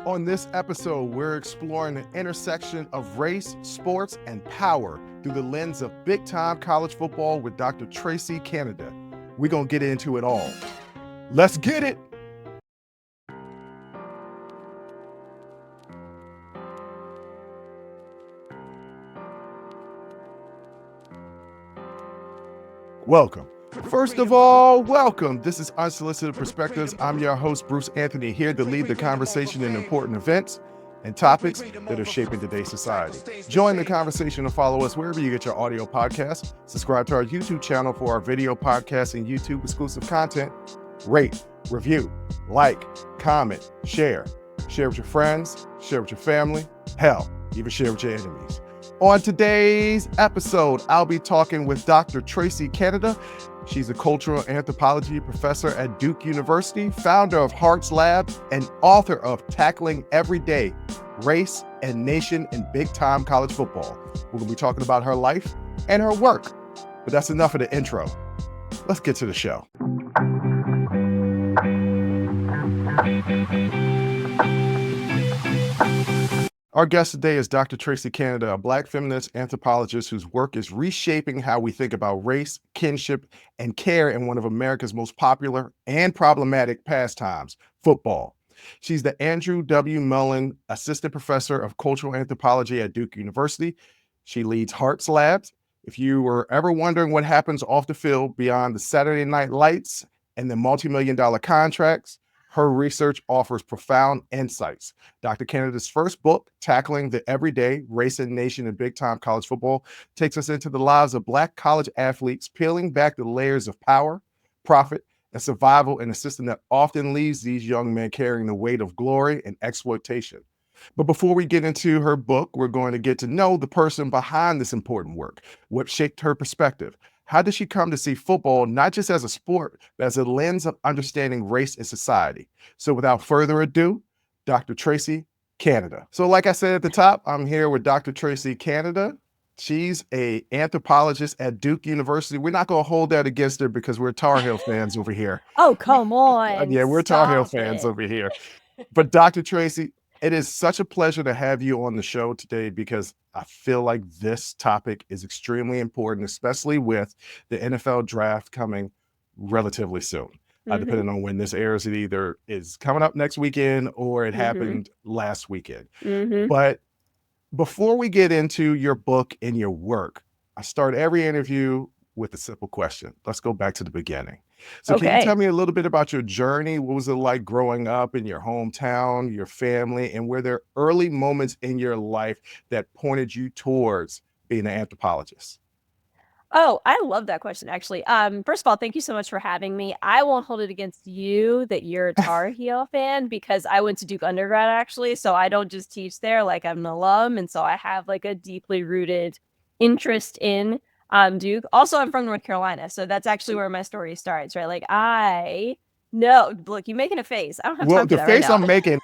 On this episode, we're exploring the intersection of race, sports, and power through the lens of big-time college football with Dr. Tracie Canada. We're going to get into it all. Let's get it! Welcome. First of all, welcome. This is Unsolicited Perspectives. I'm your host, Bruce Anthony, here to lead the conversation in important events and topics that are shaping today's society. Join the conversation and follow us wherever you get your audio podcasts. Subscribe to our YouTube channel for our video podcasts and YouTube exclusive content. Rate, review, like, comment, share. Share with your friends, share with your family, hell, even share with your enemies. On today's episode, I'll be talking with Dr. Tracie Canada. She's a cultural anthropology professor at Duke University, founder of Hearts Lab, and author of Tackling Everyday Race and Nation in Big-Time College Football. We're going to be talking about her life and her work. But that's enough of the intro. Let's get to the show. Our guest today is Dr. Tracie Canada, a Black feminist anthropologist whose work is reshaping how we think about race, kinship, and care in one of America's most popular and problematic pastimes, football. She's the Andrew W. Mellon Assistant Professor of Cultural Anthropology at Duke University. She leads Hearts Labs. If you were ever wondering what happens off the field beyond the Saturday night lights and the multi-million-dollar contracts, her research offers profound insights. Dr. Canada's first book, Tackling the Everyday Race and Nation in Big-Time College Football, takes us into the lives of Black college athletes, peeling back the layers of power, profit, and survival in a system that often leaves these young men carrying the weight of glory and exploitation. But before we get into her book, we're going to get to know the person behind this important work, what shaped her perspective. How did she come to see football not just as a sport, but as a lens of understanding race and society? So without further ado, Dr. Tracie Canada. So like I said at the top, I'm here with Dr. Tracie Canada. She's an anthropologist at Duke University. We're not going to hold that against her because we're Tar Heel fans over here. Oh, come on. Yeah, we're Tar Heel fans over here. But Dr. Tracie, it is such a pleasure to have you on the show today because I feel like this topic is extremely important, especially with the NFL draft coming relatively soon. Depending on when this airs, it either is coming up next weekend or it happened last weekend. But before we get into your book and your work, I start every interview with a simple question. Let's go back to the beginning. So Can you tell me a little bit about your journey? What was it like growing up in your hometown, your family, and were there early moments in your life that pointed you towards being an anthropologist? Oh, I love that question, actually. First of all, thank you so much for having me. I won't hold it against you that you're a Tar Heel fan because I went to Duke undergrad, actually. So I don't just teach there, like I'm an alum. And so I have like a deeply rooted interest in Duke. Also, I'm from North Carolina. So that's actually where my story starts, right? Like look, you're making a face. I don't have time for that right now. The face I'm making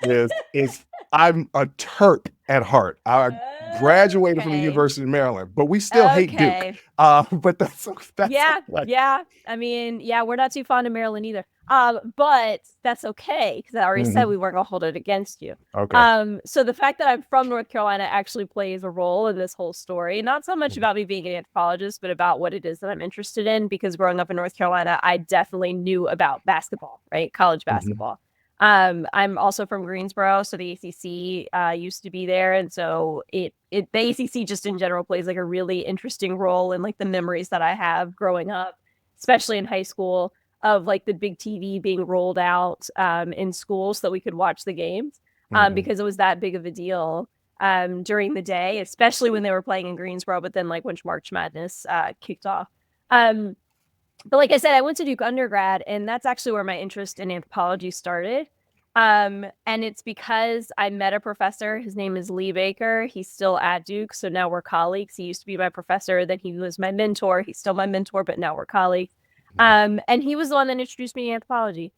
is I'm a Turk at heart. I graduated from the University of Maryland, but we still hate Duke. But that's yeah. I mean, yeah, we're not too fond of Maryland either. But that's okay because I already said we weren't gonna hold it against you. Okay. So the fact that I'm from North Carolina actually plays a role in this whole story. Not so much about me being an anthropologist, but about what it is that I'm interested in. Because growing up in North Carolina, I definitely knew about basketball, right? College basketball. I'm also from Greensboro, so the ACC used to be there, and so the ACC just in general plays like a really interesting role in like the memories that I have growing up, especially in high school, of like the big TV being rolled out in school so that we could watch the games because it was that big of a deal during the day, especially when they were playing in Greensboro. But then like when March Madness kicked off. But like I said, I went to Duke undergrad, and that's actually where my interest in anthropology started. And it's because I met a professor. His name is Lee Baker. He's still at Duke, so now we're colleagues. He used to be my professor, then he was my mentor. He's still my mentor, but now we're colleagues. And he was the one that introduced me to anthropology.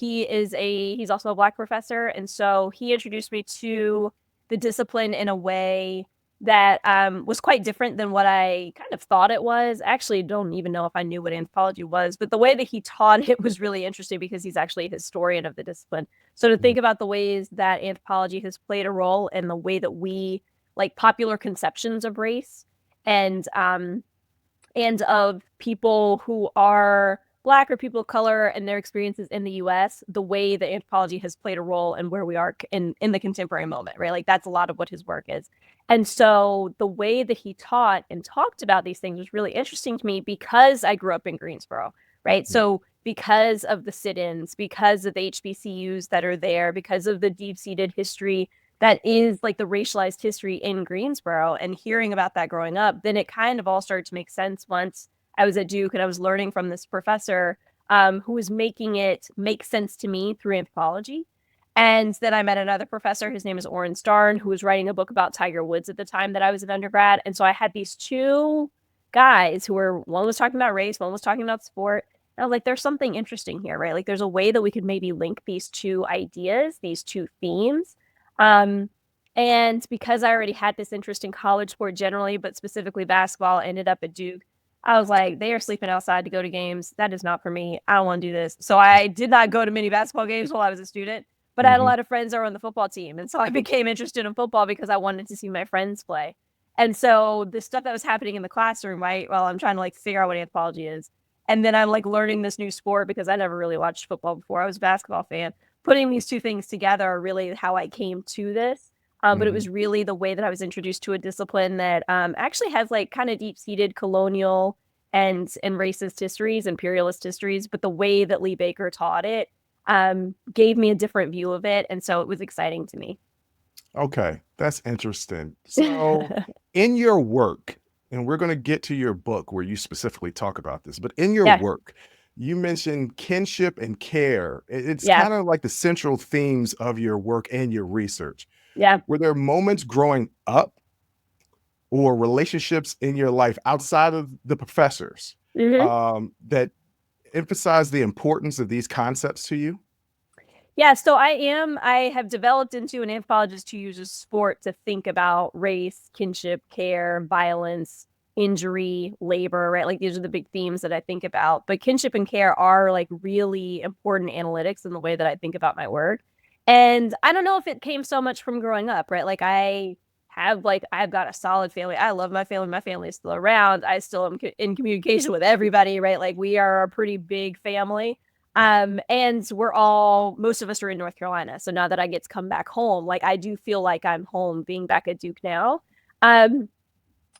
He's also a Black professor, and so he introduced me to the discipline in a way that was quite different than what I kind of thought it was. I actually don't even know if I knew what anthropology was, but the way that he taught it was really interesting because he's actually a historian of the discipline. So to think about the ways that anthropology has played a role in the way that we like popular conceptions of race and of people who are Black or people of color and their experiences in the US, the way that anthropology has played a role in where we are in the contemporary moment, right? Like that's a lot of what his work is. And so the way that he taught and talked about these things was really interesting to me because I grew up in Greensboro, right? So because of the sit-ins, because of the HBCUs that are there, because of the deep-seated history that is like the racialized history in Greensboro and hearing about that growing up, then it kind of all started to make sense once I was at Duke and I was learning from this professor who was making it make sense to me through anthropology. And then I met another professor, his name is Orrin Starn, who was writing a book about Tiger Woods at the time that I was an undergrad. And so I had these two guys who were, one was talking about race, one was talking about sport. And I was like, there's something interesting here, right? Like there's a way that we could maybe link these two ideas, these two themes. And because I already had this interest in college sport generally, but specifically basketball, ended up at Duke. I was like, they are sleeping outside to go to games. That is not for me. I don't want to do this. So I did not go to many basketball games while I was a student, but I had a lot of friends that were on the football team. And so I became interested in football because I wanted to see my friends play. And so the stuff that was happening in the classroom, right, while I'm trying to like figure out what anthropology is. And then I'm like learning this new sport because I never really watched football before. I was a basketball fan. Putting these two things together are really how I came to this. But it was really the way that I was introduced to a discipline that actually has like kind of deep-seated colonial and racist histories, imperialist histories. But the way that Lee Baker taught it gave me a different view of it. And so it was exciting to me. Okay, that's interesting. So, in your work, and we're going to get to your book where you specifically talk about this, but in your Yeah. work, you mentioned kinship and care. It's Yeah. kind of like the central themes of your work and your research. Yeah. Were there moments growing up or relationships in your life outside of the professors that emphasize the importance of these concepts to you? Yeah, so I have developed into an anthropologist who uses sport to think about race, kinship, care, violence, injury, labor, right? Like these are the big themes that I think about. But kinship and care are like really important analytics in the way that I think about my work. And I don't know if it came so much from growing up, right? Like I've got a solid family. I love my family. My family is still around. I still am in communication with everybody, right? Like we are a pretty big family. And most of us are in North Carolina. So now that I get to come back home, like I do feel like I'm home being back at Duke now.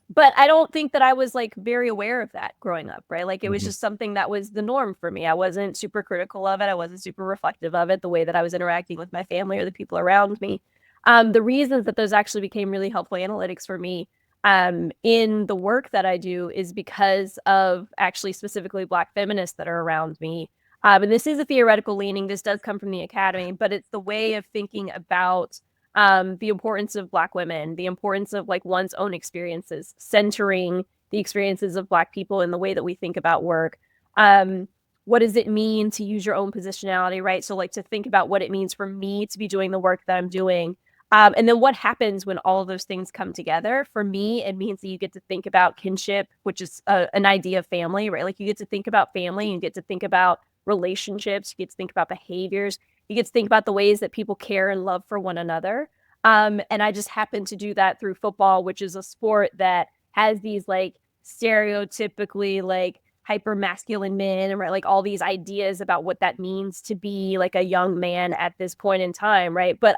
But I don't think that I was like very aware of that growing up, right? Like it was just something that was the norm for me. I wasn't super critical of it. I wasn't super reflective of it, the way that I was interacting with my family or the people around me. The reasons that those actually became really helpful analytics for me in the work that I do is because of actually specifically Black feminists that are around me. And this is a theoretical leaning. This does come from the academy, but it's the way of thinking about the importance of Black women, the importance of like one's own experiences, centering the experiences of Black people in the way that we think about work. What does it mean to use your own positionality, right? So like to think about what it means for me to be doing the work that I'm doing. And then what happens when all of those things come together? For me, it means that you get to think about kinship, which is an idea of family, right? Like you get to think about family, you get to think about relationships, you get to think about behaviors, you get to think about the ways that people care and love for one another. And I just happen to do that through football, which is a sport that has these like stereotypically like hyper masculine men and right like all these ideas about what that means to be like a young man at this point in time, right? But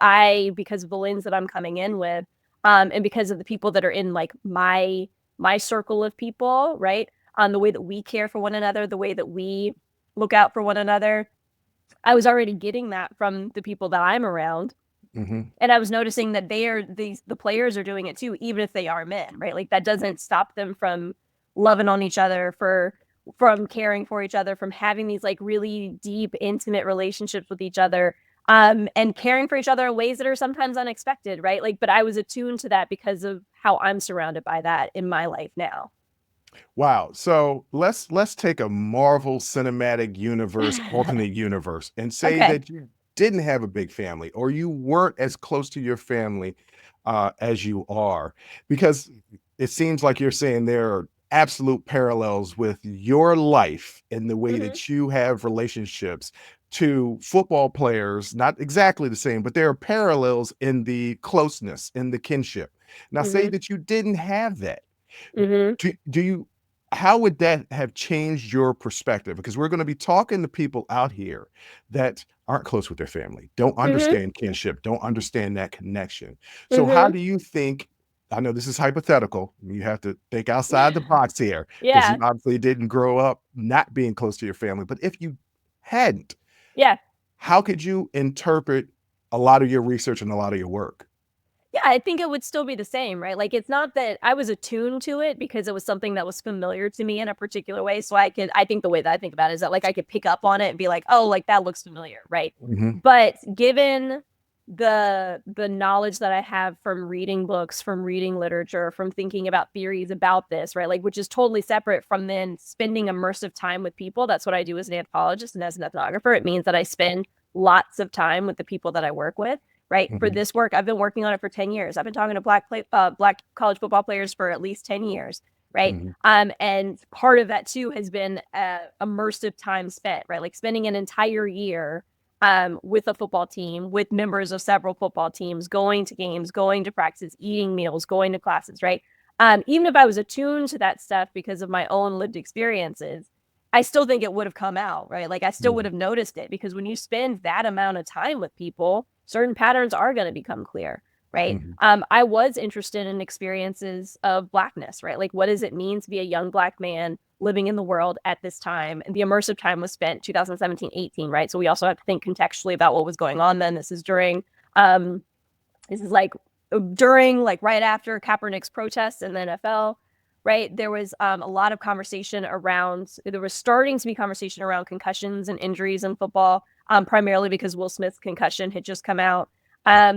because of the lens that I'm coming in with, and because of the people that are in like my circle of people, right? The way that we care for one another, the way that we look out for one another, I was already getting that from the people that I'm around. And I was noticing that the players are doing it too, even if they are men, right? Like that doesn't stop them from loving on each other, from caring for each other, from having these like really deep, intimate relationships with each other, and caring for each other in ways that are sometimes unexpected, right? Like, but I was attuned to that because of how I'm surrounded by that in my life now. Wow. So let's take a Marvel Cinematic Universe, alternate universe, and say Okay. that didn't have a big family or you weren't as close to your family as you are? Because it seems like you're saying there are absolute parallels with your life and the way Mhm. that you have relationships to football players, not exactly the same, but there are parallels in the closeness, in the kinship. Now, say Mhm. that you didn't have that. Mhm. Do you how would that have changed your perspective? Because we're going to be talking to people out here that aren't close with their family, don't Mhm. understand kinship, don't understand that connection. So how Mhm. do you think, I know this is hypothetical, you have to think outside the box here because you Yeah. obviously didn't grow up not being close to your family, but if you hadn't, Yeah. how could you interpret a lot of your research and a lot of your work? Yeah, I think it would still be the same, right? Like, it's not that I was attuned to it because it was something that was familiar to me in a particular way. So I think the way that I think about it is that like I could pick up on it and be like, oh, like that looks familiar, right? Mhm, But given the knowledge that I have from reading books, from reading literature, from thinking about theories about this, right? Like, which is totally separate from then spending immersive time with people. That's what I do as an anthropologist and as an ethnographer. It means that I spend lots of time with the people that I work with, right? For mhm, this work, I've been working on it for 10 years. I've been talking to black college football players for at least 10 years, right? mhm, And part of that too has been immersive time spent, right? Like spending an entire year with a football team, with members of several football teams, going to games, going to practices, eating meals, going to classes, right? Even if I was attuned to that stuff because of my own lived experiences, I still think it would have come out, right? Like I still would mhm, have noticed it because when you spend that amount of time with people, certain patterns are going to become clear, right? mhm, I was interested in experiences of blackness, right? Like what does it mean to be a young black man living in the world at this time? And the immersive time was spent 2017-18, right? So we also have to think contextually about what was going on then. Um, this is like during, like right after Kaepernick's protests in the NFL, right? There was a lot of conversation around, there was starting to be conversation around concussions and injuries in football, primarily because Will Smith's concussion had just come out.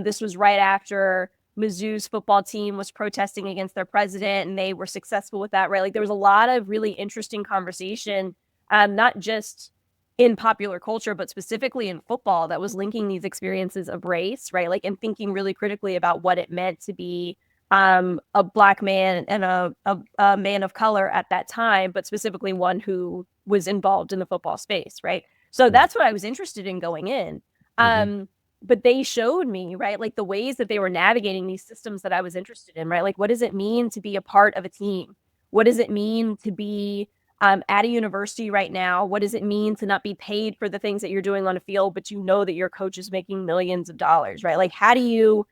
This was right after Mizzou's football team was protesting against their president and they were successful with that, right? Like there was a lot of really interesting conversation, not just in popular culture, but specifically in football that was linking these experiences of race, right? Like, and thinking really critically about what it meant to be a black man and a man of color at that time, but specifically one who was involved in the football space, right? So mhm, that's what I was interested in going in. mhm, But they showed me, right, like the ways that they were navigating these systems that I was interested in, right? Like, what does it mean to be a part of a team? What does it mean to be at a university right now? What does it mean to not be paid for the things that you're doing on a field, but you know that your coach is making millions of dollars, right? Like, how do you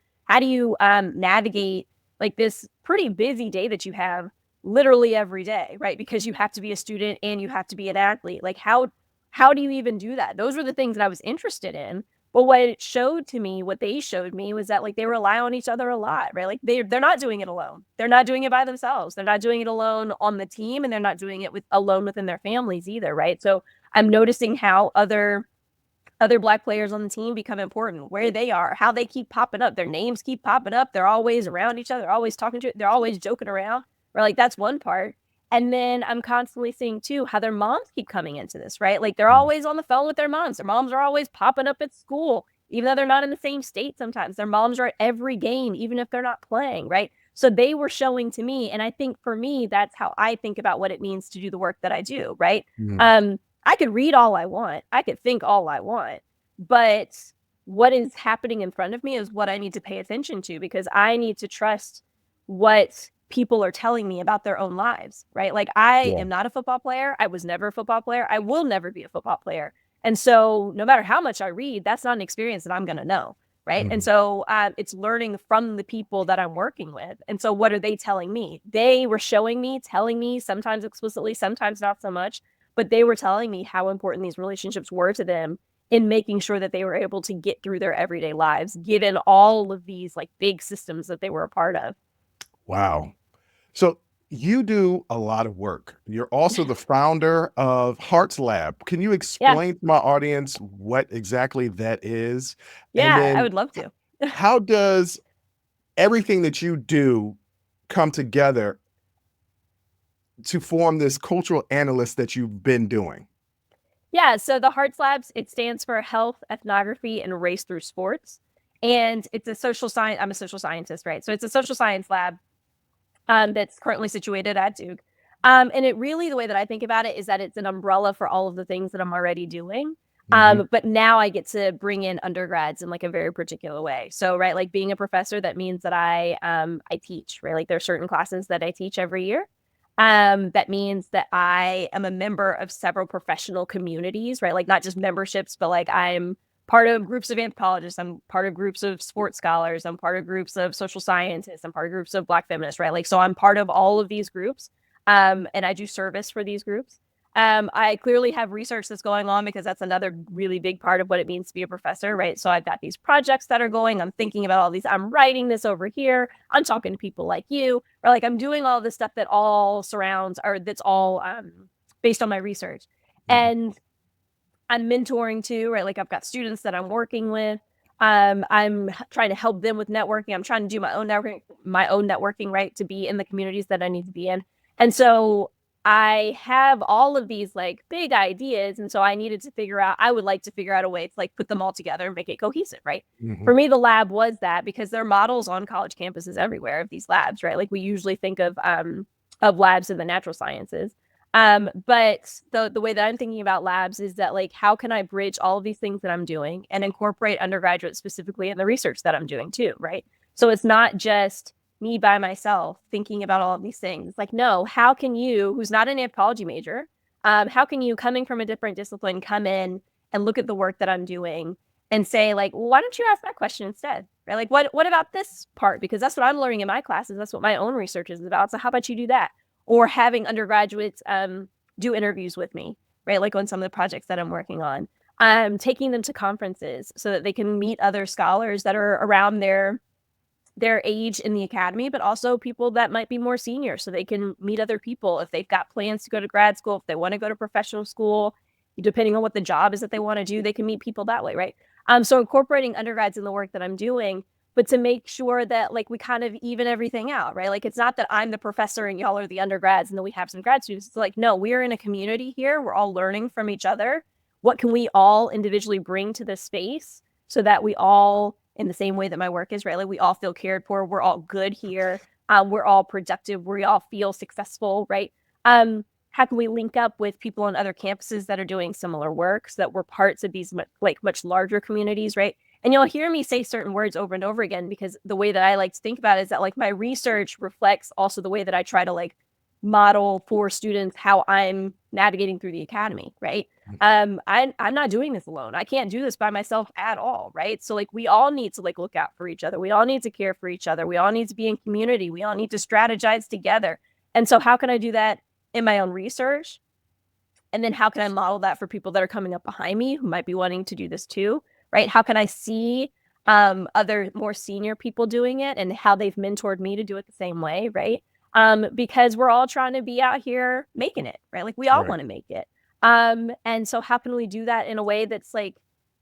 navigate like this pretty busy day that you have literally every day, right? Because you have to be a student and you have to be an athlete. Like, how do you even do that? Those were the things that I was interested in. But what it showed to me, what they showed me was that like they rely on each other a lot, right? Like they're not doing it alone. They're not doing it by themselves. They're not doing it alone on the team, and they're not doing it with alone within their families either, right? So I'm noticing how other black players on the team become important, where they are, how they keep popping up. Their names keep popping up. They're always around each other, always talking to, they're always joking around. Right? Like that's one part. And then I'm constantly seeing too how their moms keep coming into this, right? Like they're mhm, always on the phone with their moms. Their moms are always popping up at school, even though they're not in the same state sometimes. Their moms are at every game, even if they're not playing, right? So they were showing to me. And I think for me, that's how I think about what it means to do the work that I do, right? mhm. I could read all I want. I could think all I want, but what is happening in front of me is what I need to pay attention to because I need to trust what people are telling me about their own lives, right? Like I Yeah. am not a football player. I was never a football player. I will never be a football player. And so no matter how much I read, that's not an experience that I'm going to know. Right. And Mhm, so it's learning from the people that I'm working with. And so what are they telling me? They were showing me, telling me, sometimes explicitly, sometimes not so much, but they were telling me how important these relationships were to them in making sure that they were able to get through their everyday lives, given all of these like big systems that they were a part of. wow. So you do a lot of work. You're also the founder of Hearts Lab. Can you Yeah. explain to my audience what exactly that is? And Yeah. I then would love to. how does everything that you do come together to form this cultural analyst that you've been doing? Yeah, so the HEARTS Labs, it stands for Health, Ethnography, and Race Through Sports. And it's a social science, I'm a social scientist, right? So it's a social science lab that's currently situated at Duke. And it really, the way that I think about it is that it's an umbrella for all of the things that I'm already doing. Mhm. But now I get to bring in undergrads in like a very particular way. So, right, like being a professor, that means that I teach, right? Like there are certain classes that I teach every year. That means that I am a member of several professional communities, right? Like not just memberships, but like I'm part of groups of anthropologists. I'm part of groups of sports scholars. I'm part of groups of social scientists. I'm part of groups of Black feminists, right? Like, so I'm part of all of these groups. And I do service for these groups. I clearly have research that's going on because that's another really big part of what it means to be a professor, right? So I've got these projects that are going. I'm thinking about all these. I'm writing this over here. I'm talking to people like you, or like I'm doing all this stuff that all surrounds, or that's all based on my research. Mhm. And I'm mentoring too, right? Like I've got students that I'm working with. I'm trying to help them with networking. I'm trying to do my own networking, right? To be in the communities that I need to be in. And so I have all of these like big ideas. And so I would like to figure out a way to like put them all together and make it cohesive, right? Mhm. For me, the lab was that because there are models on college campuses everywhere of these labs, right? Like we usually think of labs in the natural sciences. But the way that I'm thinking about labs is that like how can I bridge all of these things that I'm doing and incorporate undergraduates specifically in the research that I'm doing too, right? So it's not just me by myself thinking about all of these things. Like, no, how can you, who's not an anthropology major, how can you, coming from a different discipline, come in and look at the work that I'm doing and say, like, well, why don't you ask that question instead? Right? Like, what about this part? Because that's what I'm learning in my classes. That's what my own research is about. So how about you do that? Or having undergraduates do interviews with me, right? Like on some of the projects that I'm working on. Taking them to conferences so that they can meet other scholars that are around their age in the academy, but also people that might be more senior so they can meet other people if they've got plans to go to grad school, if they want to go to professional school, depending on what the job is that they want to do, they can meet people that way, right? So incorporating undergrads in the work that I'm doing, but to make sure that like we kind of even everything out, right? Like it's not that I'm the professor and y'all are the undergrads and then we have some grad students. It's like, no, we're in a community here. We're all learning from each other. What can we all individually bring to this space so that we all, in the same way that my work is, right? Like we all feel cared for. We're all good here. We're all productive. We all feel successful, right? How can we link up with people on other campuses that are doing similar work so that we're parts of these much larger communities, right? And you'll hear me say certain words over and over again because the way that I like to think about it is that like my research reflects also the way that I try to like model for students how I'm navigating through the academy, right? I'm not doing this alone. I can't do this by myself at all, right? So like we all need to like look out for each other. We all need to care for each other. We all need to be in community. We all need to strategize together. And so how can I do that in my own research? And then how can I model that for people that are coming up behind me who might be wanting to do this too, right? How can I see other more senior people doing it and how they've mentored me to do it the same way, right? Because we're all trying to be out here making it, right? Like we all Right. want to make it. And so how can we do that in a way that's like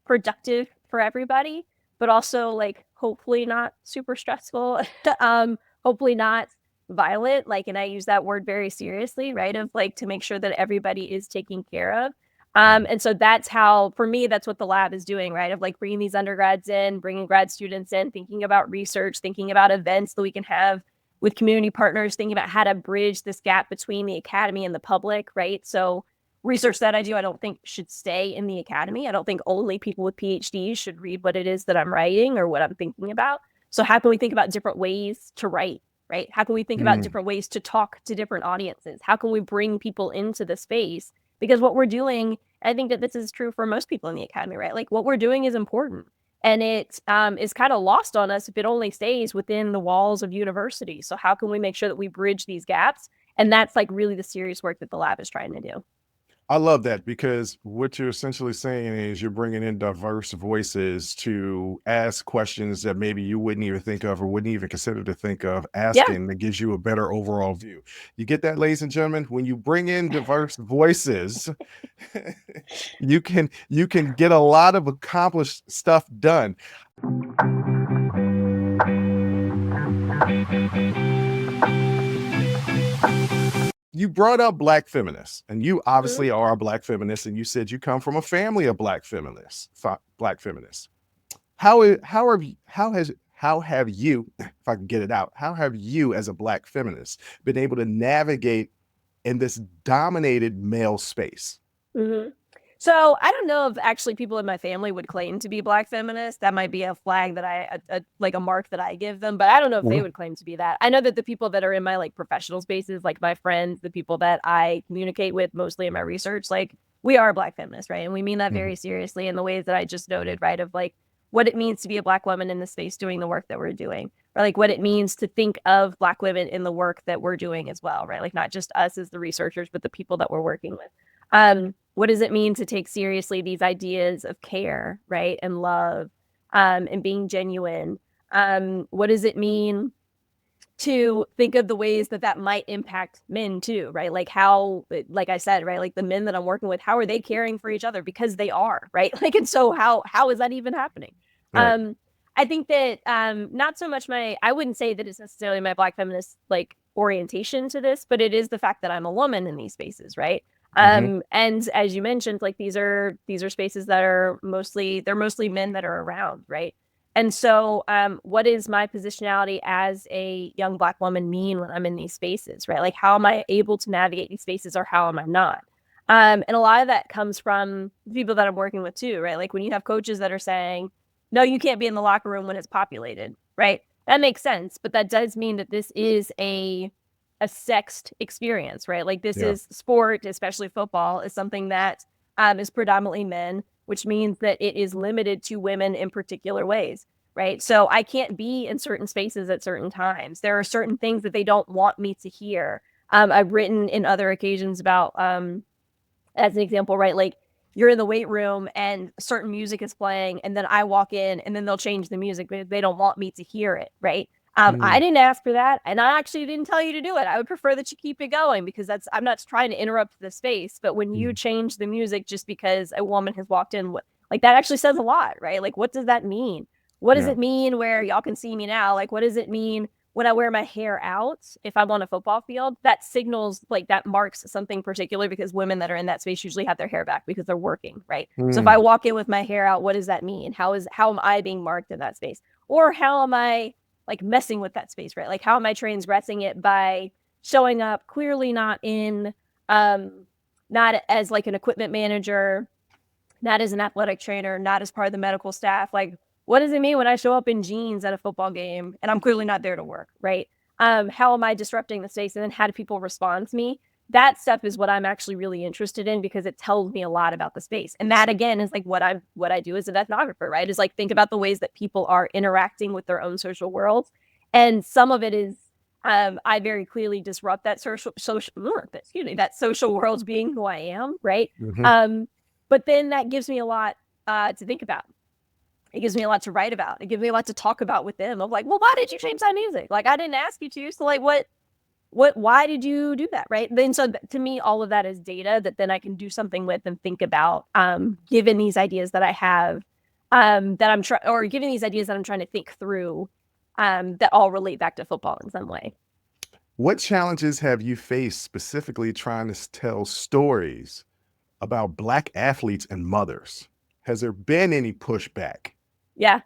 productive for everybody, but also like hopefully not super stressful, hopefully not violent, like, and I use that word very seriously, right? Of like to make sure that everybody is taken care of. Mhm. And so that's how, for me, that's what the lab is doing, right? Of like bringing these undergrads in, bringing grad students in, thinking about research, thinking about events that we can have with community partners, thinking about how to bridge this gap between the academy and the public, right? So research that I do, I don't think should stay in the academy. I don't think only people with PhDs should read what it is that I'm writing or what I'm thinking about. So how can we think about different ways to write, right? How can we think about Mm. different ways to talk to different audiences? How can we bring people into the space? Because what we're doing, I think that this is true for most people in the academy, right? Like what we're doing is important. And it is kind of lost on us if it only stays within the walls of university. So how can we make sure that we bridge these gaps? And that's like really the serious work that the lab is trying to do. I love that because what you're essentially saying is you're bringing in diverse voices to ask questions that maybe you wouldn't even think of or wouldn't even consider to think of Yeah. asking that gives you a better overall view. You get that, ladies and gentlemen? When you bring in diverse voices, you can get a lot of accomplished stuff done. you brought up Black feminists, and you obviously are a Black feminist, and you said you come from a family of Black feminists. Black feminists. How have you, if I can get it out, how have you as a Black feminist been able to navigate in this dominated male space? Mm-hmm. So I don't know if actually people in my family would claim to be Black feminists. That might be a flag that like a mark that I give them, but I don't know if they would claim to be that. I know that the people that are in my like professional spaces, like my friends, the people that I communicate with mostly in my research, like we are Black feminists, right? And we mean that very seriously in the ways that I just noted, right? Of like what it means to be a Black woman in the space doing the work that we're doing, or like what it means to think of Black women in the work that we're doing as well, right? Like not just us as the researchers, but the people that we're working with. What does it mean to take seriously these ideas of care, right? And love, and being genuine? What does it mean to think of the ways that that might impact men too, right? Like how, like I said, right? Like the men that I'm working with, how are they caring for each other? Because they are, right? Like, and so how is that even happening? Right. I think that not so much I wouldn't say that it's necessarily my Black feminist like orientation to this, but it is the fact that I'm a woman in these spaces, right? Mhm. And as you mentioned, like these are spaces that are mostly men that are around, right? And so what is my positionality as a young Black woman mean when I'm in these spaces, right? Like how am I able to navigate these spaces or how am I not? And a lot of that comes from the people that I'm working with too, right? Like when you have coaches that are saying, no, you can't be in the locker room when it's populated, right? That makes sense, but that does mean that this is a sexed experience, right? Like this Yeah. is sport, especially football, is something that is predominantly men, which means that it is limited to women in particular ways, right? So I can't be in certain spaces at certain times. There are certain things that they don't want me to hear. I've written in other occasions about, as an example, right? Like you're in the weight room and certain music is playing, and then I walk in and then they'll change the music because they don't want me to hear it, right? I Mm. didn't ask for that, and I actually didn't tell you to do it. I would prefer that you keep it going because I'm not trying to interrupt the space. But when you Mm. change the music just because a woman has walked in, like that actually says a lot, right? Like, what does that mean? What does Yeah. it mean where y'all can see me now? Like, what does it mean when I wear my hair out, if I'm on a football field? That signals like that marks something particular because women that are in that space usually have their hair back because they're working, right? So if I Mm. walk in with my hair out, what does that mean? How am I being marked in that space? Or how am I like messing with that space, right? Like how am I transgressing it by showing up clearly um not as like an equipment manager, not as an athletic trainer, not as part of the medical staff. Like, what does it mean when I show up in jeans at a football game and I'm clearly not there to work, right? How am I disrupting the space? And then how do people respond to me? That stuff is what I'm actually really interested in because it tells me a lot about the space. And that again is like what I do as an ethnographer, right? Is like think about the ways that people are interacting with their own social worlds. And some of it is I very clearly disrupt that that social world being who I am, right? Mhm. But then that gives me a lot to think about. It gives me a lot to write about. It gives me a lot to talk about with them of like, well, why did you change that music? Like, I didn't ask you to. So like, why did you do that? Right. Then, so to me, all of that is data that then I can do something with and think about, given these ideas that I have, that I'm trying, or given these ideas that I'm trying to think through, that all relate back to football in some way. What challenges have you faced specifically trying to tell stories about Black athletes and mothers? Has there been any pushback? Yeah.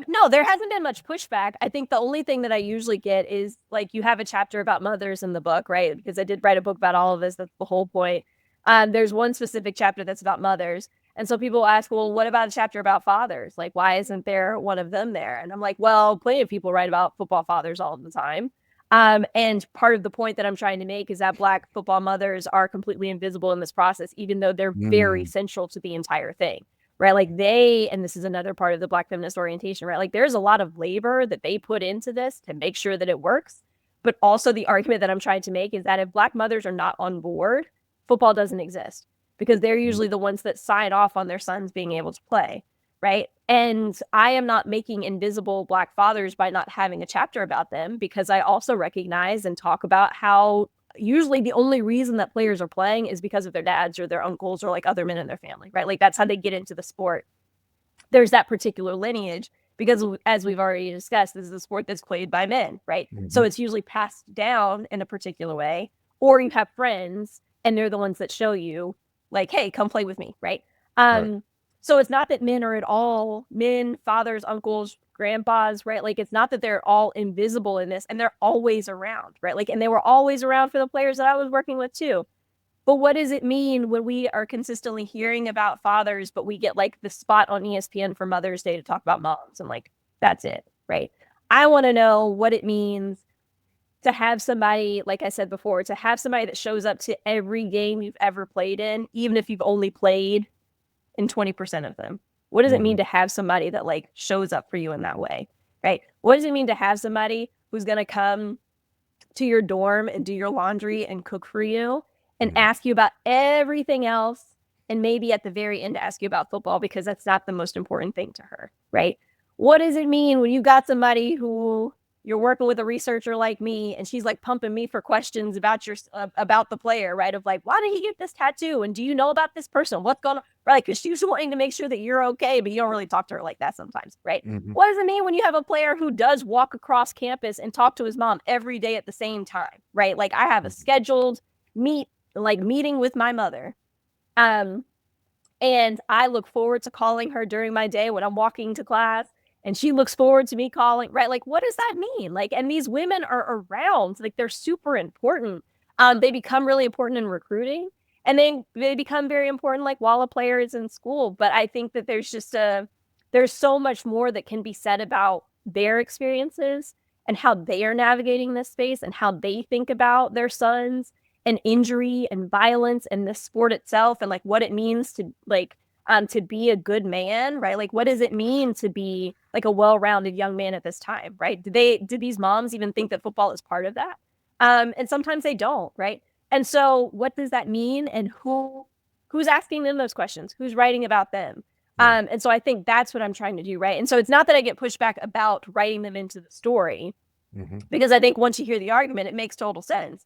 No, there hasn't been much pushback. I think the only thing that I usually get is like you have a chapter about mothers in the book, right? Because I did write a book about all of this. That's the whole point. There's one specific chapter that's about mothers. And so people ask, well, what about a chapter about fathers? Like, why isn't there one of them there? And I'm like, well, plenty of people write about football fathers all the time. And part of the point that I'm trying to make is that Black football mothers are completely invisible in this process, even though they're very Mm. central to the entire thing, right? Like and this is another part of the Black feminist orientation, right? Like there's a lot of labor that they put into this to make sure that it works. But also the argument that I'm trying to make is that if Black mothers are not on board, football doesn't exist because they're Mm. usually the ones that sign off on their sons being able to play, right? And I am not making invisible Black fathers by not having a chapter about them because I also recognize and talk about how usually the only reason that players are playing is because of their dads or their uncles or like other men in their family, right? Like that's how they get into the sport. There's that particular lineage because as we've already discussed, this is a sport that's played by men, right? So Mhm. it's usually passed down in a particular way. or you have friends and they're the ones that show you like, hey, come play with me, right? Right. So it's not that men are at all men, fathers, uncles, grandpas, right? Like it's not that they're all invisible in this, and they're always around, right? Like, and they were always around for the players that I was working with too. But what does it mean when we are consistently hearing about fathers, but we get like the spot on ESPN for Mother's Day to talk about moms, and like that's it, right? I want to know what it means to have somebody, like I said before, to have somebody that shows up to every game you've ever played in, even if you've only played in 20% of them. What does it mean to have somebody that like shows up for you in that way, right? What does it mean to have somebody who's going to come to your dorm and do your laundry and cook for you and ask you about everything else, and maybe at the very end ask you about football because that's not the most important thing to her, right? What does it mean when you got somebody who you're working with, a researcher like me, and she's like pumping me for questions about about the player, right? Of like, why did he get this tattoo? And do you know about this person? What's going on? Right? Because she's wanting to make sure that you're okay, but you don't really talk to her like that sometimes, right? What does it mean when you have a player who does walk across campus and talk to his mom every day at the same time, right? Like I have a scheduled meeting with my mother. And I look forward to calling her during my day when I'm walking to class, and she looks forward to me calling, right? Like, what does that mean? Like, and these women are around, like they're super important. They become really important in recruiting, and then they become very important like while a player is in school. But I think that there's so much more that can be said about their experiences and how they are navigating this space and how they think about their sons and injury and violence and the sport itself, and like what it means to be a good man, right? Like what does it mean to be like a well-rounded young man at this time, right? Do these moms even think that football is part of that? And sometimes they don't, right? And so what does that mean, and who's asking them those questions? Who's writing about them? And so I think that's what I'm trying to do, right? And so it's not that I get pushback about writing them into the story, because I think once you hear the argument, it makes total sense.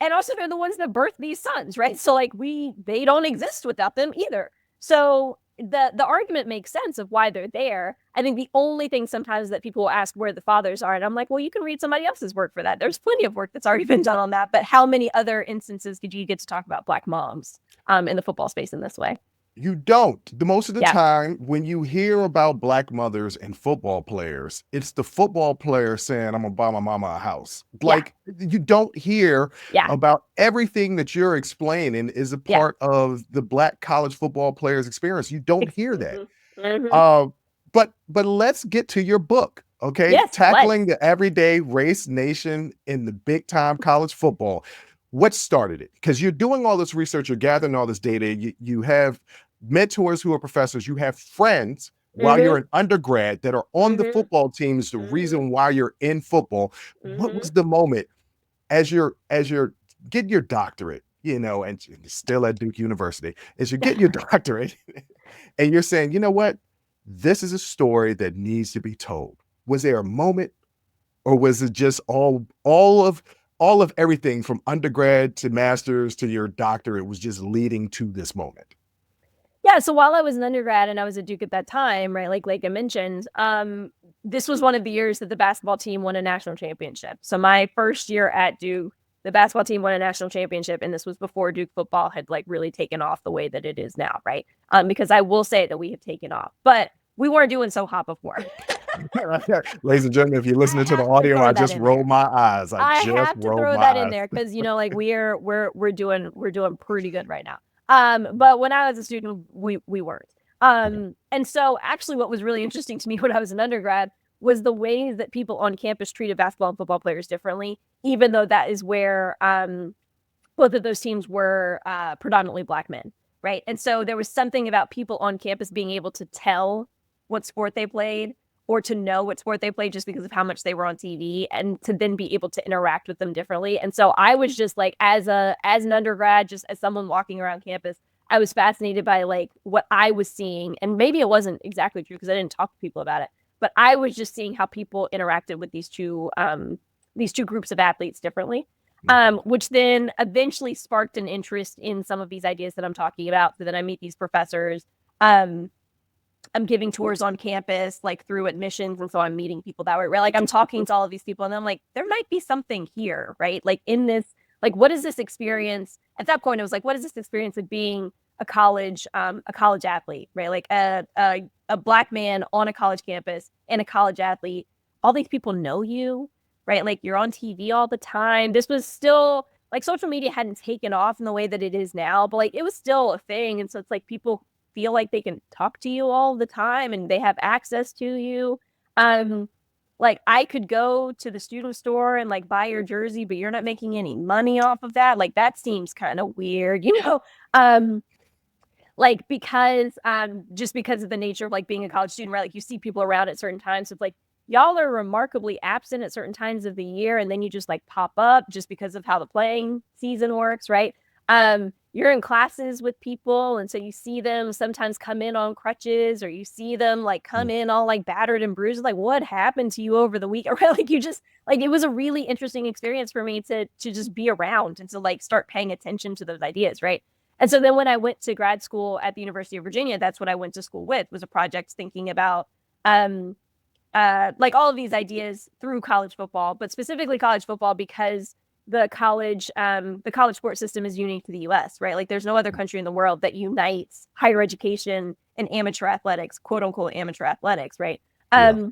And also they're the ones that birth these sons, right? So like they don't exist without them either. So the argument makes sense of why they're there. I think the only thing sometimes that people will ask where the fathers are, and I'm like, well, you can read somebody else's work for that. There's plenty of work that's already been done on that. But how many other instances did you get to talk about Black moms in the football space in this way? You don't. The most of the Yeah. time, when you hear about Black mothers and football players, it's the football player saying, I'm gonna buy my mama a house. Like, you don't hear Yeah. about everything that you're explaining is a Yeah. part of the Black college football player's experience. You don't hear that. But let's get to your book, okay? Yes. Tackling the everyday race nation in the big time college football. What started it? Because you're doing all this research, you're gathering all this data, you have mentors who are professors, you have friends while you're an undergrad that are on the football team is the reason why you're in football. What was the moment as you're getting your doctorate, and still at Duke University, as you're getting your doctorate and you're saying, you know what? This is a story that needs to be told. Was there a moment, or was it just all of everything from undergrad to master's to your doctorate was just leading to this moment? Yeah, so while I was an undergrad and I was at Duke at that time, right, like I mentioned, this was one of the years that the basketball team won a national championship. So my first year at Duke, the basketball team won a national championship, and this was before Duke football had like really taken off the way that it is now, right? Because I will say that we have taken off, but we weren't doing so hot before. Ladies and gentlemen, if you're listening to the audio, I just rolled my eyes. I just have to rolled throw my that in eyes. there because like we're doing pretty good right now. But when I was a student, we weren't. And so actually what was really interesting to me when I was an undergrad was the ways that people on campus treated basketball and football players differently, even though that is where both of those teams were predominantly Black men, right? And so there was something about people on campus being able to tell what sport they played or to know what sport they played just because of how much they were on TV, and to then be able to interact with them differently. And so I was just like, as an undergrad, just as someone walking around campus, I was fascinated by like what I was seeing. And maybe it wasn't exactly true because I didn't talk to people about it, but I was just seeing how people interacted with these two groups of athletes differently. Which then eventually sparked an interest in some of these ideas that I'm talking about. So then I meet these professors. I'm giving tours on campus, like through admissions. And so I'm meeting people that way, right? Like I'm talking to all of these people and I'm like, there might be something here, right? Like in this Like, what is this experience? At that point, it was like, what is this experience of being a college athlete, right? Like a Black man on a college campus and a college athlete. All these people know you, right? Like you're on TV all the time. This was still like social media hadn't taken off in the way that it is now, but like it was still a thing. And so it's like people feel like they can talk to you all the time and they have access to you. Like I could go to the student store and like buy your jersey, but you're not making any money off of that. Like that seems kind of weird, you know? Like because just because of the nature of like being a college student, right? Like you see people around at certain times. So it's like y'all are remarkably absent at certain times of the year, and then you just like pop up just because of how the playing season works, right? You're in classes with people, and so you see them sometimes come in on crutches, or you see them like come in all like battered and bruised. Like, what happened to you over the week? Right? Like you just like it was a really interesting experience for me to just be around and to like start paying attention to those ideas, right? And so then when I went to grad school at the University of Virginia, that's what I went to school with, was a project thinking about like all of these ideas through college football, but specifically college football because the college sports system is unique to the US, right? Like there's no other country in the world that unites higher education and amateur athletics, quote unquote amateur athletics, right? Yeah.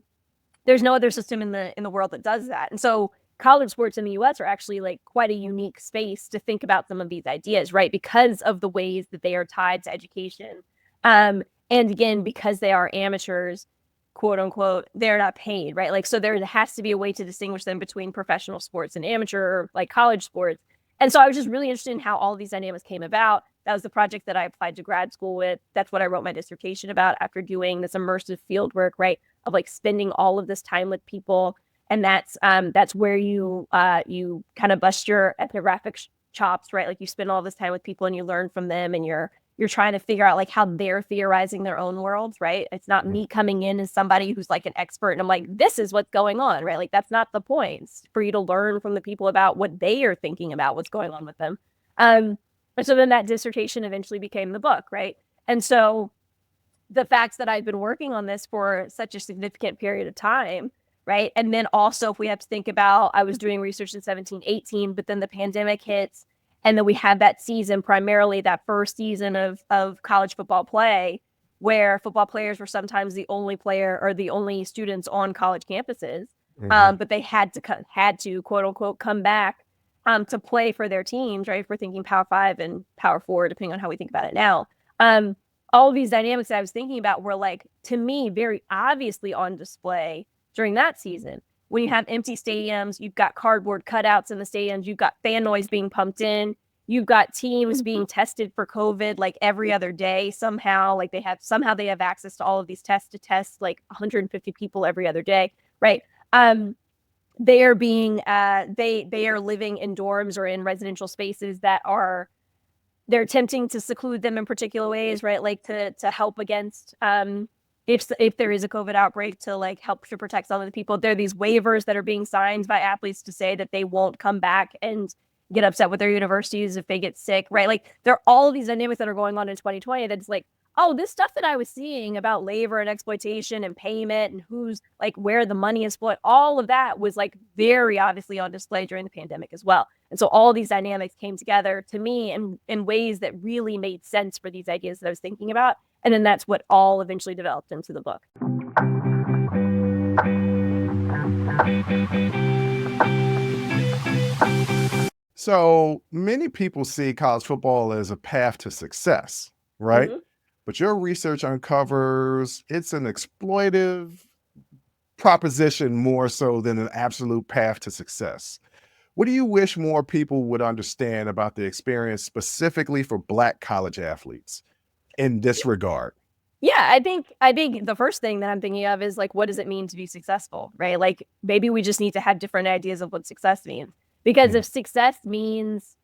There's no other system in the world that does that. And so college sports in the US are actually like quite a unique space to think about some of these ideas, right? Because of the ways that they are tied to education. And again, because they are amateurs, quote unquote, they're not paid, right? Like, so there has to be a way to distinguish them between professional sports and amateur, like college sports. And so I was just really interested in how all these dynamics came about. That was the project that I applied to grad school with. That's what I wrote my dissertation about after doing this immersive field work, right? Of like spending all of this time with people. And that's where you kind of bust your ethnographic chops, right? Like you spend all this time with people and you learn from them, and you're trying to figure out like how they're theorizing their own worlds, right? It's not me coming in as somebody who's like an expert and I'm like, this is what's going on, right? Like that's not the point. It's for you to learn from the people about what they are thinking about what's going on with them. And so then that dissertation eventually became the book, right? And so the fact that I've been working on this for such a significant period of time, right? And then also if we have to think about, I was doing research in 17, 18, but then the pandemic hits. And then we had that season, primarily that first season of college football play, where football players were sometimes the only player or the only students on college campuses. But they had to quote unquote come back to play for their teams, right? If we're thinking Power 5 and Power 4, depending on how we think about it now. All of these dynamics that I was thinking about were like, to me, very obviously on display during that season. When you have empty stadiums, you've got cardboard cutouts in the stadiums, you've got fan noise being pumped in, you've got teams being tested for COVID like every other day somehow. Like they have access to all of these tests to test like 150 people every other day, right? They are being they are living in dorms or in residential spaces that are they're attempting to seclude them in particular ways, right? Like to help against if there is a COVID outbreak, to like help to protect some of the people. There are these waivers that are being signed by athletes to say that they won't come back and get upset with their universities if they get sick, right? Like there are all of these dynamics that are going on in 2020 that's like, oh, this stuff that I was seeing about labor and exploitation and payment and who's like where the money is split, all of that was like very obviously on display during the pandemic as well. And so all these dynamics came together to me in ways that really made sense for these ideas that I was thinking about. And then that's what all eventually developed into the book. So many people see college football as a path to success, right? Mm-hmm. But your research uncovers it's an exploitive proposition more so than an absolute path to success. What do you wish more people would understand about the experience specifically for Black college athletes in this regard? Yeah, I think the first thing that I'm thinking of is like, what does it mean to be successful, right? Like maybe we just need to have different ideas of what success means. Because if success means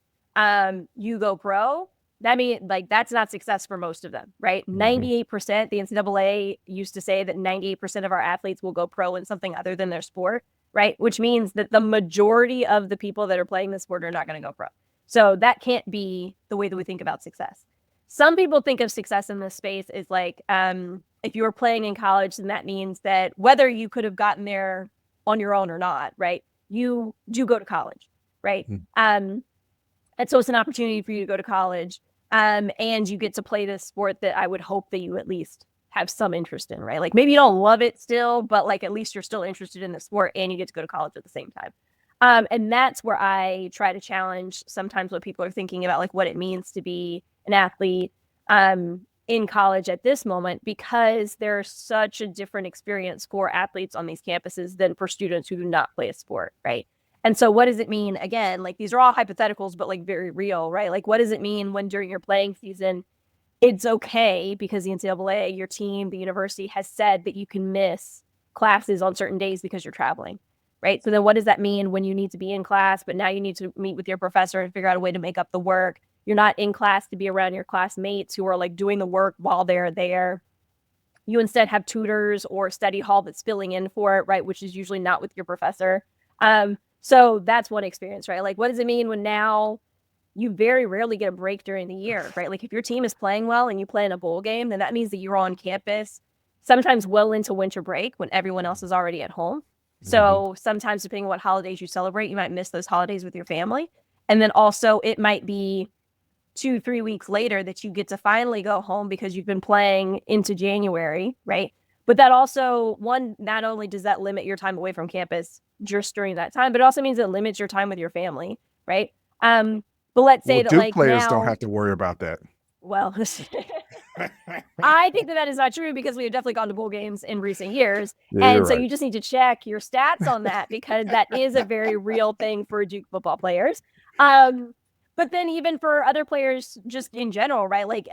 you go pro, that means like that's not success for most of them, right? 98%, the NCAA used to say that 98% of our athletes will go pro in something other than their sport, right? Which means that the majority of the people that are playing the sport are not going to go pro. So that can't be the way that we think about success. Some people think of success in this space as like, if you were playing in college, then that means that whether you could have gotten there on your own or not, right? You do go to college, right? And so it's an opportunity for you to go to college, and you get to play this sport that I would hope that you at least have some interest in, right? Like maybe you don't love it still, but like at least you're still interested in the sport and you get to go to college at the same time. And that's where I try to challenge sometimes what people are thinking about, like what it means to be an athlete in college at this moment, because there's such a different experience for athletes on these campuses than for students who do not play a sport, right? And so what does it mean? Again, like these are all hypotheticals, but like very real, right? Like what does it mean when during your playing season, it's okay because the NCAA, your team, the university has said that you can miss classes on certain days because you're traveling, right? So then what does that mean when you need to be in class, but now you need to meet with your professor and figure out a way to make up the work? You're not in class to be around your classmates who are like doing the work while they're there. You instead have tutors or study hall that's filling in for it, right? Which is usually not with your professor. So that's one experience, right? Like, what does it mean when now you very rarely get a break during the year, right? Like if your team is playing well and you play in a bowl game, then that means that you're on campus sometimes well into winter break when everyone else is already at home. So sometimes depending on what holidays you celebrate, you might miss those holidays with your family. And then also it might be 2-3 weeks later that you get to finally go home because you've been playing into January, right? But that also, one, not only does that limit your time away from campus just during that time, but it also means it limits your time with your family, right? But let's say Well, that Duke like players don't now, have to worry about that. well, I think that is not true because we have definitely gone to bowl games in recent years. Yeah, you're And so right. you just need to check your stats on that because that is a very real thing for Duke football players. But then even for other players just in general, right? Like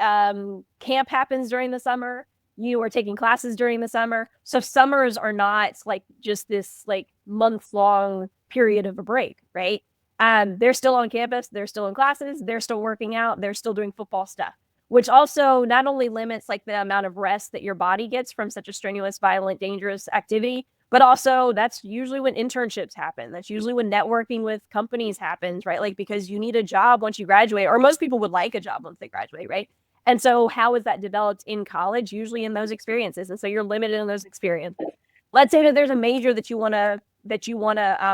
camp happens during the summer. You are taking classes during the summer. So summers are not like just this like months long period of a break, right? They're still on campus, they're still in classes, they're still working out, they're still doing football stuff, which also not only limits like the amount of rest that your body gets from such a strenuous, violent, dangerous activity, but also that's usually when internships happen. That's usually when networking with companies happens, right? Like because you need a job once you graduate, or most people would like a job once they graduate, right? And so how is that developed in college? Usually in those experiences. And so you're limited in those experiences. Let's say that there's a major that you want to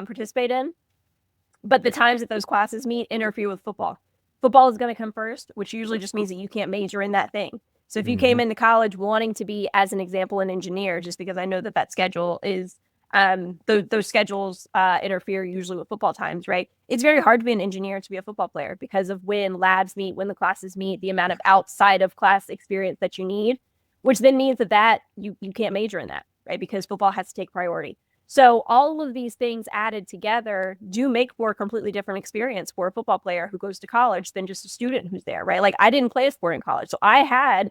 participate in, but the times that those classes meet interfere with football. Football is going to come first, which usually just means that you can't major in that thing. So if you came into college wanting to be, as an example, an engineer, just because I know that schedule is, those schedules interfere usually with football times, right? It's very hard to be an engineer to be a football player because of when labs meet, when the classes meet, the amount of outside of class experience that you need, which then means that you can't major in that, right? Because football has to take priority. So all of these things added together do make for a completely different experience for a football player who goes to college than just a student who's there, right? Like I didn't play a sport in college. So I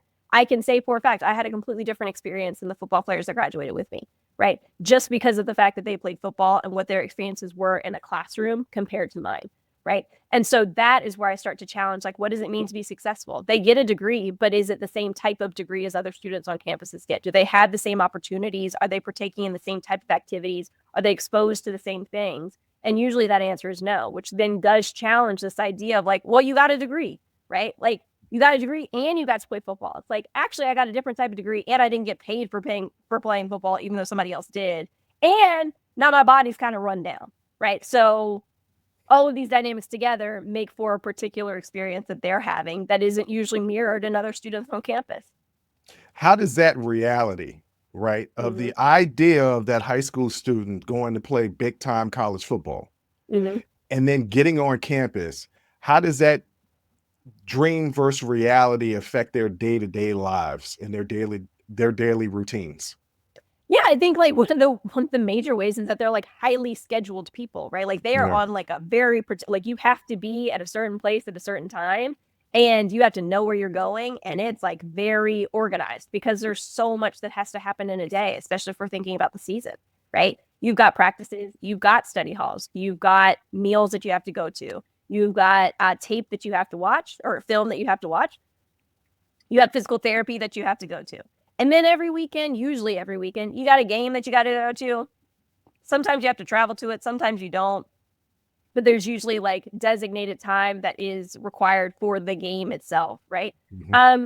can say for a fact, I had a completely different experience than the football players that graduated with me, right? Just because of the fact that they played football and what their experiences were in a classroom compared to mine, right? And so that is where I start to challenge, like, what does it mean to be successful? They get a degree, but is it the same type of degree as other students on campuses get? Do they have the same opportunities? Are they partaking in the same type of activities? Are they exposed to the same things? And usually that answer is no, which then does challenge this idea of like, well, you got a degree, right? Like you got a degree and you got to play football. It's like, actually, I got a different type of degree and I didn't get paid for playing football, even though somebody else did. And now my body's kind of run down, right? So all of these dynamics together make for a particular experience that they're having that isn't usually mirrored in other students on campus. How does that reality, right, of the idea of that high school student going to play big time college football Mm-hmm. and then getting on campus, how does that dream versus reality affect their day-to-day lives and their daily routines? Yeah, I think like one of the major ways is that they're like highly scheduled people, right? Like they are Yeah. on like a very like you have to be at a certain place at a certain time and you have to know where you're going and it's like very organized because there's so much that has to happen in a day, especially if we're thinking about the season, right? You've got practices, you've got study halls, you've got meals that you have to go to, you've got tape that you have to watch or film that you have to watch, you have physical therapy that you have to go to. And then every weekend, usually every weekend, you got a game that you got to go to. Sometimes you have to travel to it, sometimes you don't. But there's usually like designated time that is required for the game itself, right?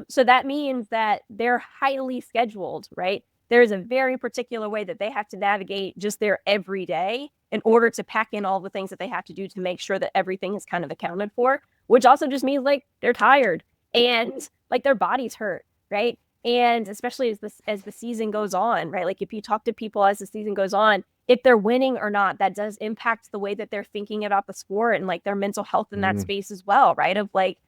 So that means that they're highly scheduled, right? There's a very particular way that they have to navigate just their everyday in order to pack in all the things that they have to do to make sure that everything is kind of accounted for, which also just means like they're tired and like their body's hurt, right? And especially as the season goes on, right? Like if you talk to people as the season goes on, if they're winning or not, that does impact the way that they're thinking about the sport and like their mental health in that space as well, right? Of like,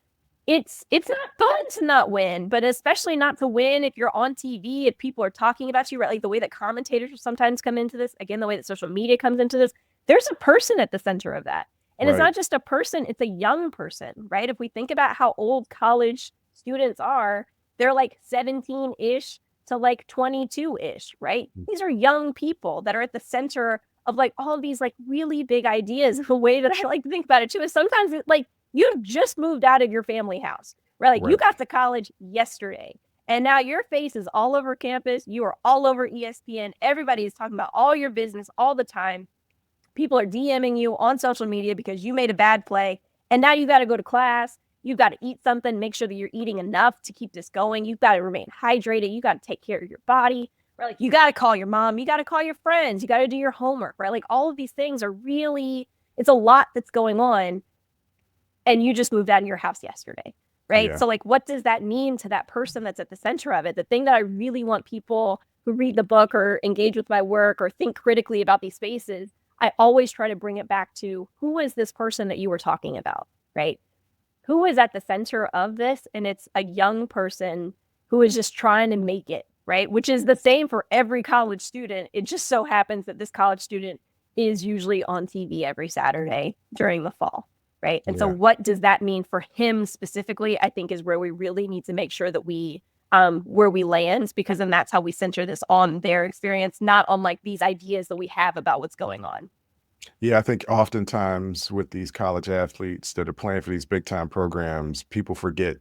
it's not fun to not win, but especially not to win if you're on TV, if people are talking about you, right? Like the way that commentators sometimes come into this, again, the way that social media comes into this, there's a person at the center of that. And it's not just a person, it's a young person, right? If we think about how old college students are, they're like 17-ish to like 22-ish, right? These are young people that are at the center of like all of these like really big ideas. The way that I like to think about it too is sometimes it, like you've just moved out of your family house, right? Like you got to college yesterday and now your face is all over campus. You are all over ESPN. Everybody is talking about all your business all the time. People are DMing you on social media because you made a bad play. And now you got to go to class. You've got to eat something, make sure that you're eating enough to keep this going. You've got to remain hydrated. You got to take care of your body, right? Like you got to call your mom. You got to call your friends. You got to do your homework, right? Like all of these things are really, it's a lot that's going on. And you just moved out of your house yesterday, right? Yeah. So like, what does that mean to that person that's at the center of it? The thing that I really want people who read the book or engage with my work or think critically about these spaces, I always try to bring it back to who is this person that you were talking about, right? Who is at the center of this? And it's a young person who is just trying to make it, right? Which is the same for every college student. It just so happens that this college student is usually on TV every Saturday during the fall, right? And so what does that mean for him specifically, I think is where we really need to make sure that we, where we land, because then that's how we center this on their experience, not on like these ideas that we have about what's going on. Yeah, I think oftentimes with these college athletes that are playing for these big time programs, people forget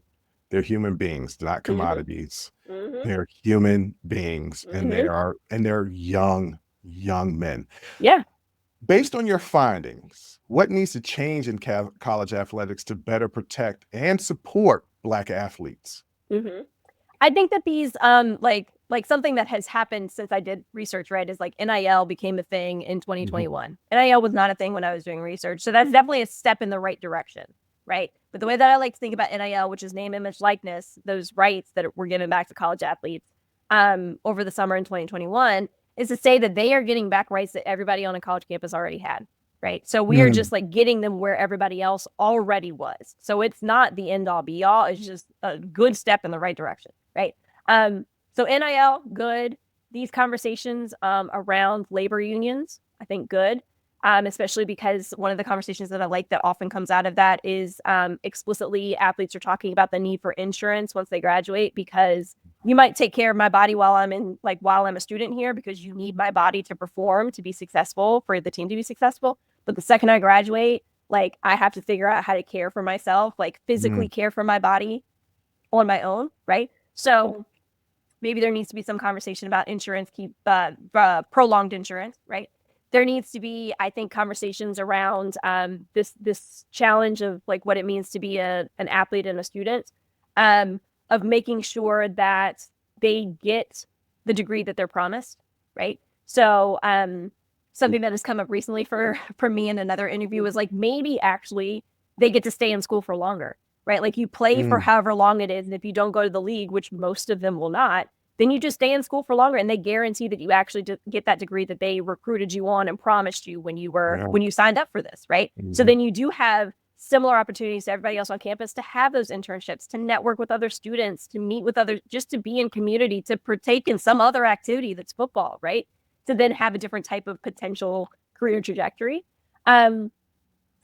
they're human beings, not commodities. They're human beings and they're young men. Yeah. Based on your findings, what needs to change in college athletics to better protect and support Black athletes? I think that these like something that has happened since I did research, right, is like NIL became a thing in 2021. NIL was not a thing when I was doing research. So that's definitely a step in the right direction, right? But the way that I like to think about NIL, which is name, image, likeness, those rights that were given back to college athletes over the summer in 2021, is to say that they are getting back rights that everybody on a college campus already had, right? So we are just like getting them where everybody else already was. So it's not the end all be all. It's just a good step in the right direction, right? So NIL, good. These conversations around labor unions, I think good, especially because one of the conversations that I like that often comes out of that is explicitly athletes are talking about the need for insurance once they graduate, because you might take care of my body while I'm a student here because you need my body to perform, to be successful, for the team to be successful. But the second I graduate, like I have to figure out how to care for myself, like physically care for my body on my own, right? So maybe there needs to be some conversation about insurance, prolonged insurance, right? There needs to be, I think, conversations around this challenge of like what it means to be an athlete and a student, of making sure that they get the degree that they're promised, right? So something that has come up recently for me in another interview is like maybe actually they get to stay in school for longer, right? Like you play for however long it is. And if you don't go to the league, which most of them will not, then you just stay in school for longer and they guarantee that you actually get that degree that they recruited you on and promised you when you signed up for this, right? So then you do have similar opportunities to everybody else on campus to have those internships, to network with other students, to meet with others, just to be in community, to partake in some other activity that's football, right? To then have a different type of potential career trajectory.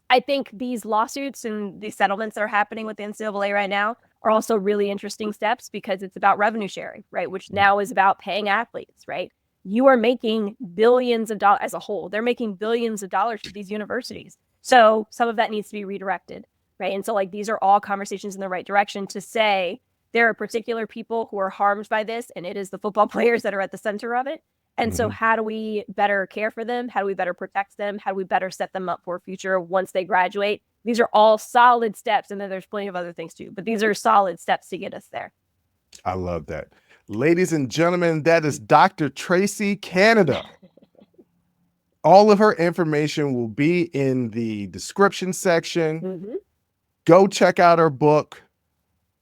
I think these lawsuits and these settlements that are happening with the NCAA right now are also really interesting steps because it's about revenue sharing, right? Which now is about paying athletes, right? You are making billions of dollars as a whole. They're making billions of dollars for these universities. So some of that needs to be redirected, right? And so like these are all conversations in the right direction to say there are particular people who are harmed by this, and it is the football players that are at the center of it. And so how do we better care for them? How do we better protect them? How do we better set them up for a future once they graduate? These are all solid steps. And then there's plenty of other things too, but these are solid steps to get us there. I love that. Ladies and gentlemen, that is Dr. Tracie Canada. All of her information will be in the description section. Go check out her book.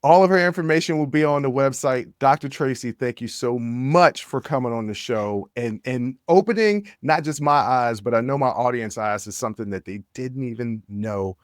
All of her information will be on the website. Dr. Tracie, thank you so much for coming on the show and opening not just my eyes, but I know my audience eyes is something that they didn't even know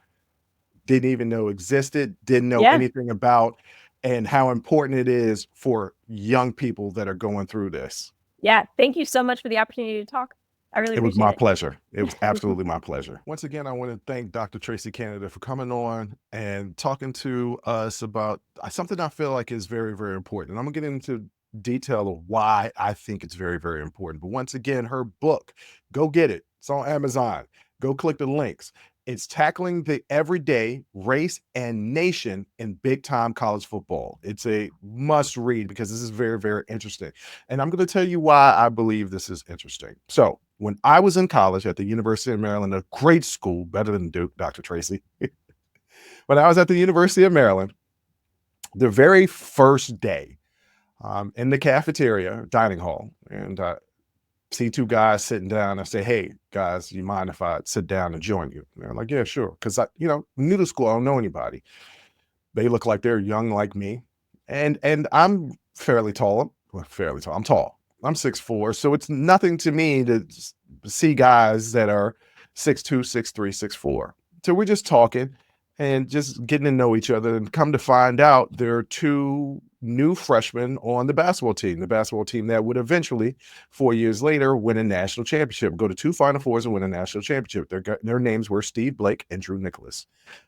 existed, didn't know Yeah. anything about, and how important it is for young people that are going through this. Yeah. Thank you so much for the opportunity to talk. I really It was appreciate my it. pleasure. It was absolutely my pleasure. Once again, I want to thank Dr. Tracie Canada for coming on and talking to us about something I feel like is very, very important. And I'm going to get into detail of why I think it's very, very important. But once again, her book, go get it. It's on Amazon. Go click the links. It's tackling the everyday race and nation in big time college football. It's a must read because this is very, very interesting. And I'm going to tell you why I believe this is interesting. So, when I was in college at the University of Maryland, a great school, better than Duke, Dr. Tracie. When I was at the University of Maryland, the very first day in the cafeteria, dining hall, and see two guys sitting down. I say, "Hey, guys, you mind if I sit down and join you?" And they're like, "Yeah, sure." Because new to school, I don't know anybody. They look like they're young like me, and I'm fairly tall. Well, fairly tall. I'm tall. I'm 6'4", so it's nothing to me to see guys that are 6'2", 6'3", 6'4". So we're just talking and just getting to know each other, and come to find out there are two new freshmen on the basketball team that would eventually 4 years later win a national championship, go to 2 Final Fours and win a national championship. Their names were Steve Blake and Drew Nicholas.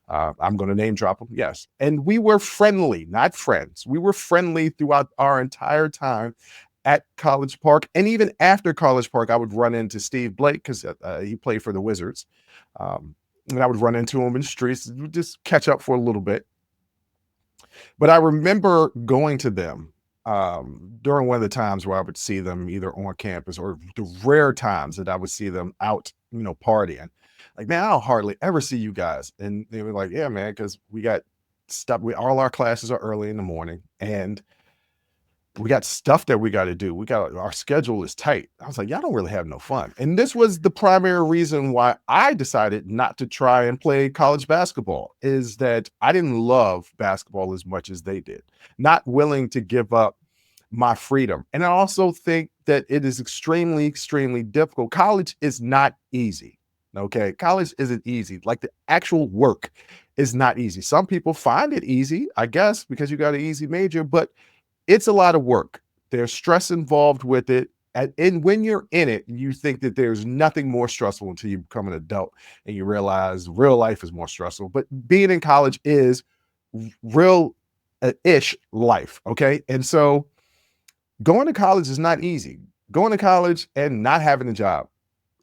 I'm going to name drop them, yes. And we were friendly, not friends. We were friendly throughout our entire time at College Park. And even after College Park, I would run into Steve Blake because he played for the Wizards. And I would run into him in the streets, just catch up for a little bit. But I remember going to them during one of the times where I would see them either on campus, or the rare times that I would see them out, partying. Like, man, I'll hardly ever see you guys. And they were like, yeah, man, because we got stuff. All our classes are early in the morning, and we got stuff that we got to do. Our schedule is tight. I was like, y'all don't really have no fun. And this was the primary reason why I decided not to try and play college basketball, is that I didn't love basketball as much as they did, not willing to give up my freedom. And I also think that it is extremely, extremely difficult. College is not easy. Okay. College isn't easy. Like, the actual work is not easy. Some people find it easy, I guess, because you got an easy major, but it's a lot of work. There's stress involved with it. And when you're in it, you think that there's nothing more stressful until you become an adult and you realize real life is more stressful. But being in college is real-ish life. Okay. And so going to college is not easy. Going to college and not having a job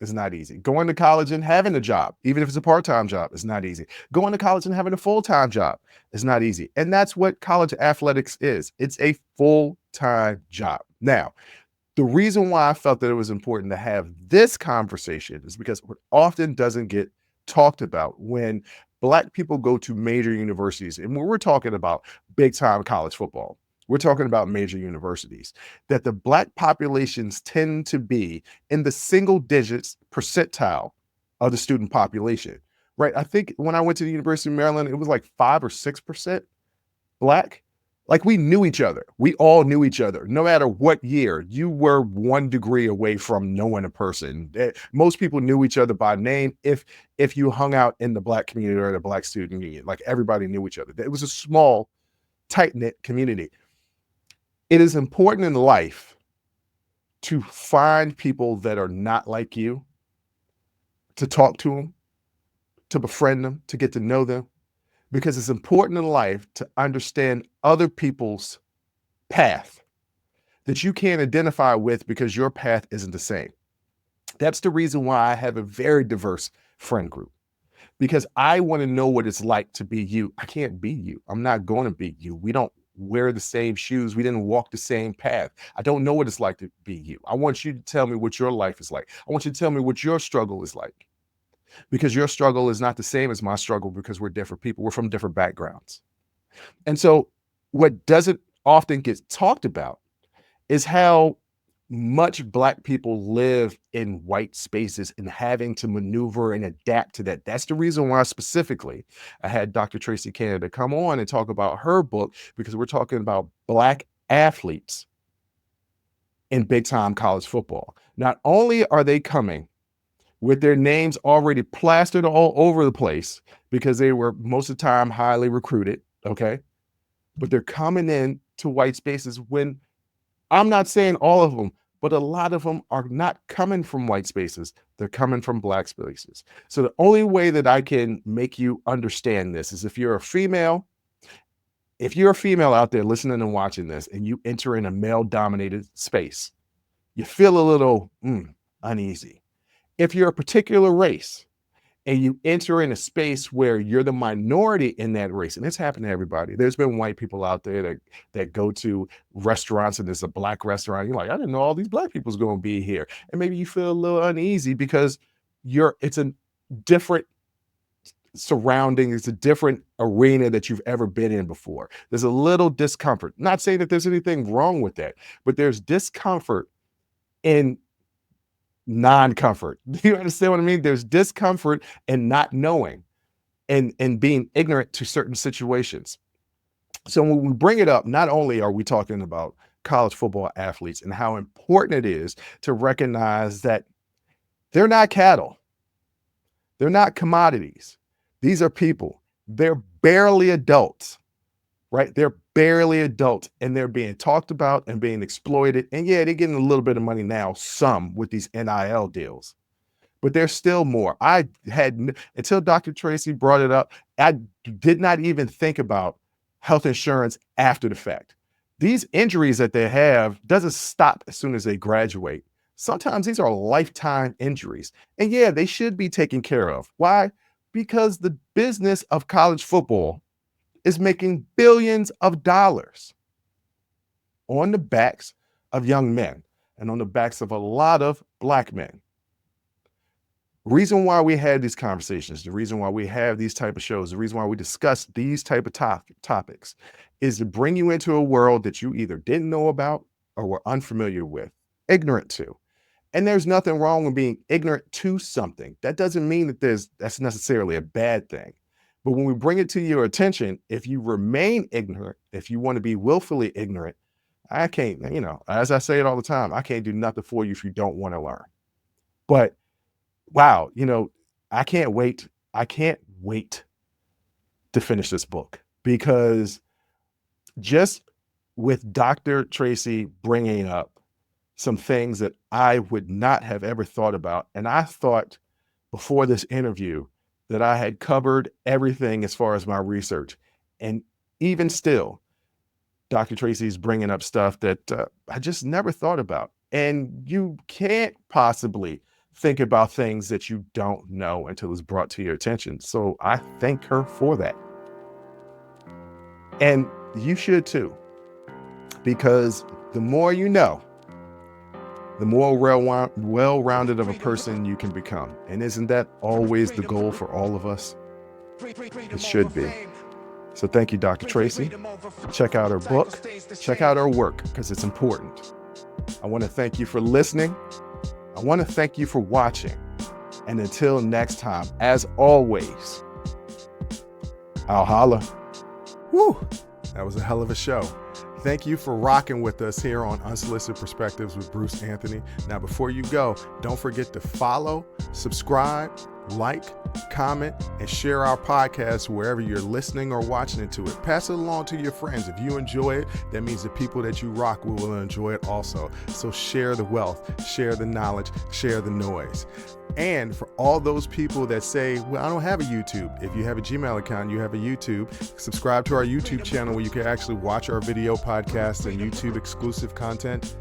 is not easy. Going to college and having a job, even if it's a part-time job, is not easy. Going to college and having a full-time job is not easy. And that's what college athletics is. It's a full-time job. Now, the reason why I felt that it was important to have this conversation is because what often doesn't get talked about when Black people go to major universities, and when we're talking about big-time college football, we're talking about major universities, that the Black populations tend to be in the single digits percentile of the student population, right? I think when I went to the University of Maryland, it was like 5 or 6% Black. Like, we knew each other. We all knew each other. No matter what year, you were 1 degree away from knowing a person. Most people knew each other by name if you hung out in the Black community or the Black student union. Like, everybody knew each other. It was a small, tight-knit community. It is important in life to find people that are not like you, to talk to them, to befriend them, to get to know them, because it's important in life to understand other people's path that you can't identify with because your path isn't the same. That's the reason why I have a very diverse friend group, because I want to know what it's like to be you. I can't be you. I'm not going to be you. We don't wear the same shoes. We didn't walk the same path. I don't know what it's like to be you. I want you to tell me what your life is like. I want you to tell me what your struggle is like, because your struggle is not the same as my struggle, because we're different people. We're from different backgrounds. And so what doesn't often get talked about is how much Black people live in white spaces and having to maneuver and adapt to that. That's the reason why specifically I had Dr. Tracie Canada come on and talk about her book, because we're talking about Black athletes in big time college football. Not only are they coming with their names already plastered all over the place because they were most of the time highly recruited, okay? But they're coming in to white spaces when, I'm not saying all of them, but a lot of them are not coming from white spaces. They're coming from Black spaces. So the only way that I can make you understand this is if you're a female out there listening and watching this, and you enter in a male-dominated space, you feel a little uneasy. If you're a particular race and you enter in a space where you're the minority in that race, and it's happened to everybody. There's been white people out there that go to restaurants and there's a Black restaurant. You're like, I didn't know all these Black people's going to be here. And maybe you feel a little uneasy because it's a different surrounding, it's a different arena that you've ever been in before. There's a little discomfort. Not saying that there's anything wrong with that, but there's discomfort in non-comfort. Do you understand what I mean? There's discomfort in not knowing and being ignorant to certain situations. So when we bring it up, not only are we talking about college football athletes and how important it is to recognize that they're not cattle. They're not commodities. These are people. They're barely adults, right? They're barely adults, and they're being talked about and being exploited. And yeah, they're getting a little bit of money now, some with these NIL deals, but there's still more. I had, until Dr. Tracie brought it up, I did not even think about health insurance after the fact. These injuries that they have doesn't stop as soon as they graduate. Sometimes these are lifetime injuries. And yeah, they should be taken care of. Why? Because the business of college football is making billions of dollars on the backs of young men and on the backs of a lot of Black men. Reason why we have these conversations, the reason why we have these type of shows, the reason why we discuss these type of topics is to bring you into a world that you either didn't know about or were unfamiliar with, ignorant to. And there's nothing wrong with being ignorant to something. That doesn't mean that that's necessarily a bad thing. But when we bring it to your attention, if you remain ignorant, if you want to be willfully ignorant, I can't, as I say it all the time, I can't do nothing for you if you don't want to learn. But wow, I can't wait. I can't wait to finish this book, because just with Dr. Tracie bringing up some things that I would not have ever thought about. And I thought before this interview that I had covered everything as far as my research. And even still, Dr. Tracie's bringing up stuff that I just never thought about. And you can't possibly think about things that you don't know until it's brought to your attention. So I thank her for that. And you should too, because the more you know, the more well-rounded of a person you can become. And isn't that always the goal for all of us? It should be. So thank you, Dr. Tracie. Check out her book. Check out her work, because it's important. I want to thank you for listening. I want to thank you for watching. And until next time, as always, I'll holla. Woo! That was a hell of a show. Thank you for rocking with us here on Unsolicited Perspectives with Bruce Anthony. Now, before you go, don't forget to follow, subscribe, like, comment, and share our podcast wherever you're listening or watching it to it. Pass it along to your friends. If you enjoy it, that means the people that you rock will enjoy it also. So share the wealth, share the knowledge, share the noise. And for all those people that say, well, I don't have a YouTube. If you have a Gmail account, you have a YouTube. Subscribe to our YouTube channel where you can actually watch our video podcasts and YouTube exclusive content.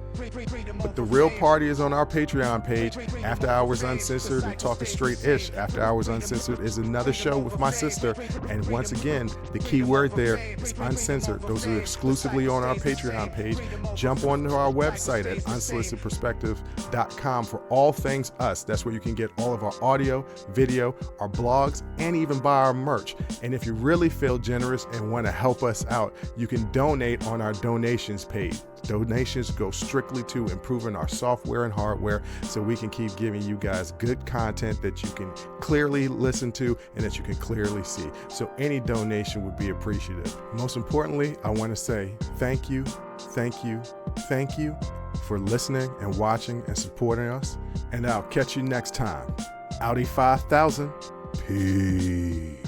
But the real party is on our Patreon page, After Hours Uncensored and Talking Straight-ish. After Hours Uncensored is another show with my sister. And once again, the key word there is uncensored. Those are exclusively on our Patreon page. Jump onto our website at unsolicitedperspectives.com for all things us. That's where you can get all of our audio, video, our blogs, and even buy our merch. And if you really feel generous and want to help us out, you can donate on our donations page. Donations go strictly to improving our software and hardware so we can keep giving you guys good content that you can clearly listen to and that you can clearly see. So any donation would be appreciative. Most importantly, I want to say thank you for listening and watching and supporting us. And I'll catch you next time. Audi 5000. Peace.